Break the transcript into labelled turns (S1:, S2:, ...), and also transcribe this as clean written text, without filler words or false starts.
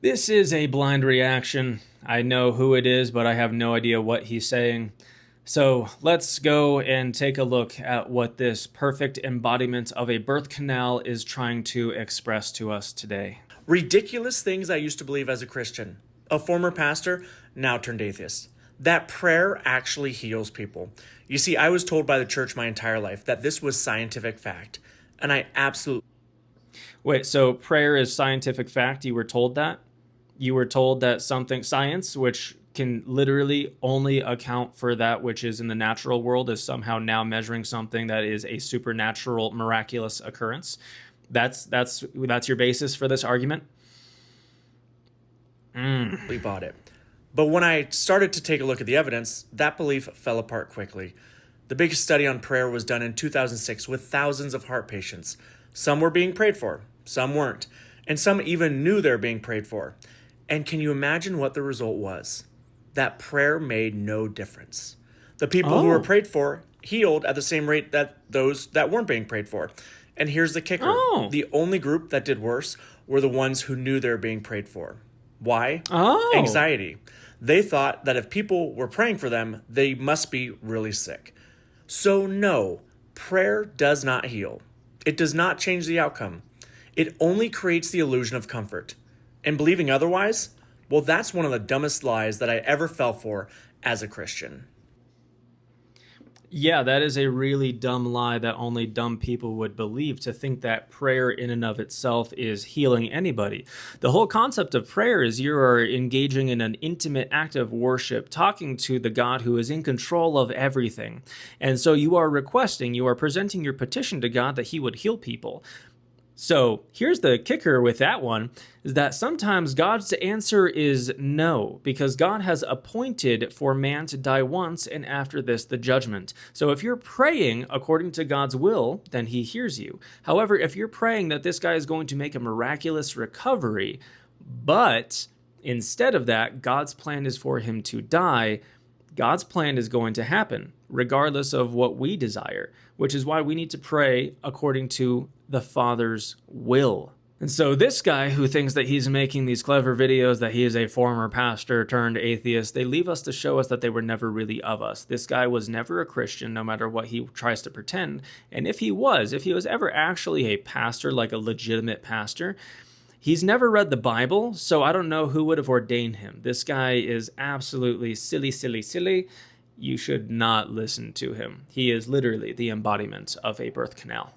S1: This is a blind reaction. I know who it is, but I have no idea what he's saying. So let's go and take a look at what this perfect embodiment of a birth canal is trying to express to us today.
S2: Ridiculous things I used to believe as a Christian. A former pastor, now turned atheist. That prayer actually heals people. You see, I was told by the church my entire life that this was scientific fact, and I absolutely...
S1: Wait, so prayer is scientific fact? You were told that? You were told that science, which can literally only account for that which is in the natural world, is somehow now measuring something that is a supernatural, miraculous occurrence. That's your basis for this argument?
S2: bought it. But when I started to take a look at the evidence, that belief fell apart quickly. The biggest study on prayer was done in 2006 with thousands of heart patients. Some were being prayed for, some weren't, and some even knew they were being prayed for. And can you imagine what the result was? That prayer made no difference. The people who were prayed for healed at the same rate that those that weren't being prayed for. And here's the kicker. The only group that did worse were the ones who knew they were being prayed for. Why? Anxiety. They thought that if people were praying for them, they must be really sick. So no, prayer does not heal. It does not change the outcome. It only creates the illusion of comfort. And believing otherwise, well, that's one of the dumbest lies that I ever fell for as a Christian.
S1: Yeah, that is a really dumb lie that only dumb people would believe, to think that prayer in and of itself is healing anybody. The whole concept of prayer is you are engaging in an intimate act of worship, talking to the God who is in control of everything. And so you are presenting your petition to God that he would heal people. So here's the kicker with that one, is that sometimes God's answer is no, because God has appointed for man to die once, and after this, the judgment. So if you're praying according to God's will, then he hears you. However, if you're praying that this guy is going to make a miraculous recovery, but instead of that, God's plan is for him to die, God's plan is going to happen, regardless of what we desire, which is why we need to pray according to the Father's will. And so this guy who thinks that he's making these clever videos, that he is a former pastor turned atheist, they leave us to show us that they were never really of us. This guy was never a Christian, no matter what he tries to pretend. And if he was ever actually a pastor, like a legitimate pastor, he's never read the Bible, so I don't know who would have ordained him. This guy is absolutely silly, silly, silly. You should not listen to him. He is literally the embodiment of a birth canal.